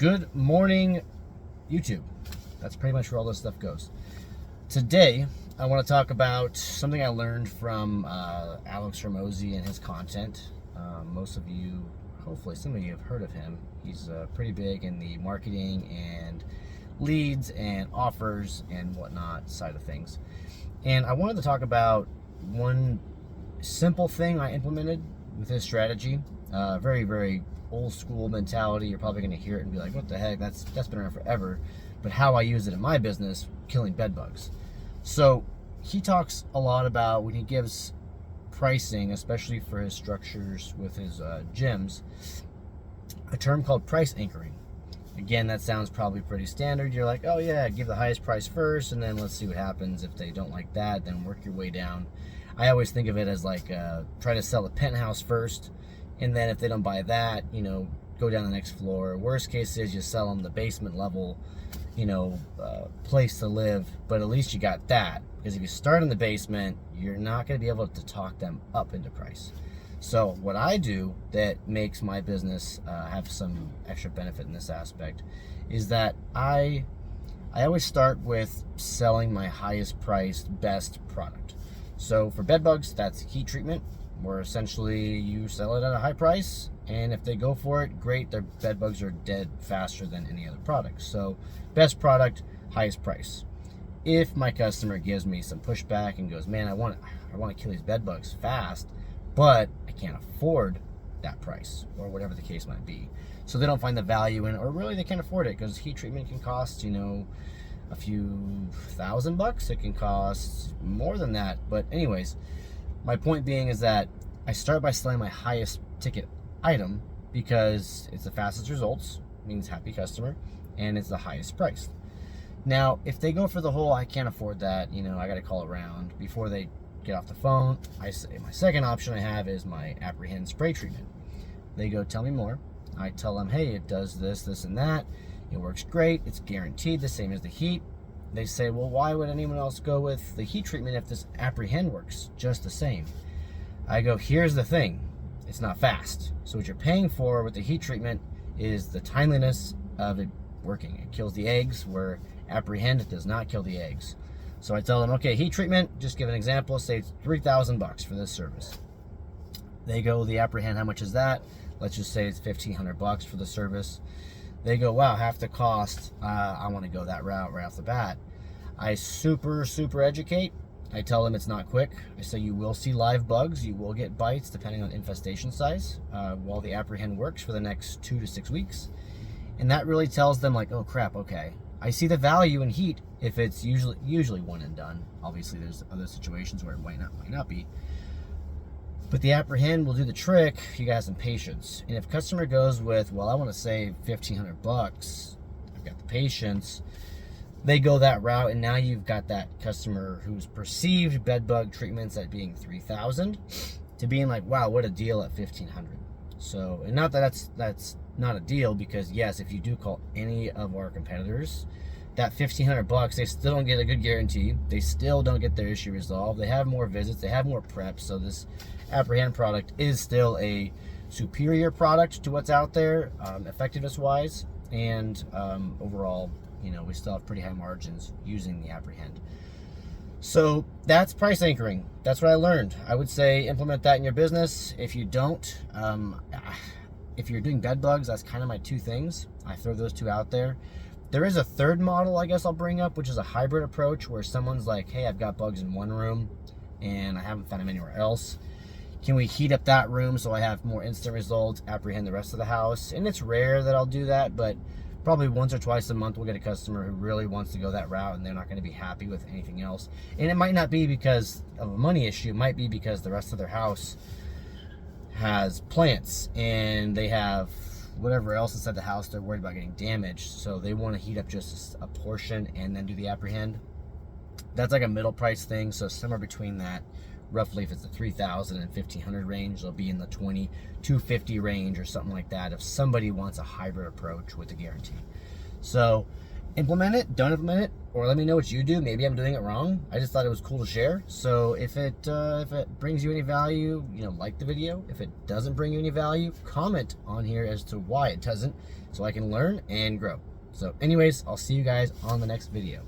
Good morning, YouTube. That's pretty much where all this stuff goes. Today, I want to talk about something I learned from Alex Hormozi and his content. Most of you, hopefully some of you have heard of him. He's pretty big in the marketing and leads and offers and whatnot side of things. And I wanted to talk about one simple thing I implemented with his strategy. Very, very old school mentality. You're probably going to hear it and be like, what the heck, that's been around forever. But how I use it in my business, killing bed bugs. So he talks a lot about when he gives pricing, especially for his structures with his gyms, a term called price anchoring. Again, that sounds probably pretty standard. You're like, oh yeah, give the highest price first, and then let's see what happens. If they don't like that, then work your way down. I always think of it as like try to sell the penthouse first, and then if they don't buy that, go down the next floor. Worst case is you sell them the basement level, place to live, but at least you got that. Because if you start in the basement, you're not going to be able to talk them up into price. So what I do that makes my business have some extra benefit in this aspect is that I always start with selling my highest priced, best product. So for bed bugs, that's heat treatment, where essentially you sell it at a high price, and if they go for it, great, their bed bugs are dead faster than any other product. So best product, highest price. If my customer gives me some pushback and goes, man, I want to kill these bed bugs fast, but I can't afford that price, or whatever the case might be. So they don't find the value in it, or really they can't afford it, because heat treatment can cost, a few $1,000. It can cost more than that. But anyways, my point being is that I start by selling my highest ticket item because it's the fastest results, means happy customer, and it's the highest price. Now, if they go for the whole, I can't afford that, I got to call around before they get off the phone, I say my second option I have is my apprehend spray treatment. They go, tell me more. I tell them, hey, it does this, this, and that. It works great. It's guaranteed, the same as the heat. They say, well, why would anyone else go with the heat treatment if this apprehend works just the same? I go, here's the thing. It's not fast. So what you're paying for with the heat treatment is the timeliness of it working. It kills the eggs, where apprehend does not kill the eggs. So I tell them, okay, heat treatment, just give an example, say it's $3,000 for this service. They go, the apprehend, how much is that? Let's just say it's $1,500 for the service. They go, wow, half the cost. I want to go that route right off the bat. I super educate. I tell them it's not quick. I say you will see live bugs. You will get bites depending on infestation size while the apprehend works for the next 2 to 6 weeks. And that really tells them like, oh crap, okay. I see the value in heat if it's usually one and done. Obviously, there's other situations where it might not be. But the apprehend will do the trick. You got some patience. And if customer goes with, well, I want to save $1,500, I've got the patience, they go that route, and now you've got that customer who's perceived bed bug treatments at being $3,000 to being like, wow, what a deal at $1,500. So, and not that that's not a deal, because yes, if you do call any of our competitors, that $1,500, they still don't get a good guarantee. They still don't get their issue resolved. They have more visits. They have more preps. So this apprehend product is still a superior product to what's out there, effectiveness wise, and overall, we still have pretty high margins using the apprehend. So that's price anchoring. That's what I learned. I would say implement that in your business. If you don't, if you're doing bed bugs, that's kind of my two things. I throw those two out there. There is a third model I guess I'll bring up, which is a hybrid approach, where someone's like, hey, I've got bugs in one room and I haven't found them anywhere else. Can we heat up that room so I have more instant results, apprehend the rest of the house? And it's rare that I'll do that, but probably once or twice a month we'll get a customer who really wants to go that route, and they're not going to be happy with anything else. And it might not be because of a money issue. It might be because the rest of their house has plants and they have whatever else inside the house they're worried about getting damaged, so they want to heat up just a portion and then do the apprehend. That's like a middle price thing, so somewhere between that, roughly, if it's the $3,000 and $1,500 range, they'll be in the $2,250 range or something like that if somebody wants a hybrid approach with a guarantee. So Implement it, don't implement it, or let me know what you do. Maybe I'm doing it wrong. I just thought it was cool to share. So if it brings you any value, like the video. If it doesn't bring you any value, comment on here as to why it doesn't, so I can learn and grow. So anyways, I'll see you guys on the next video.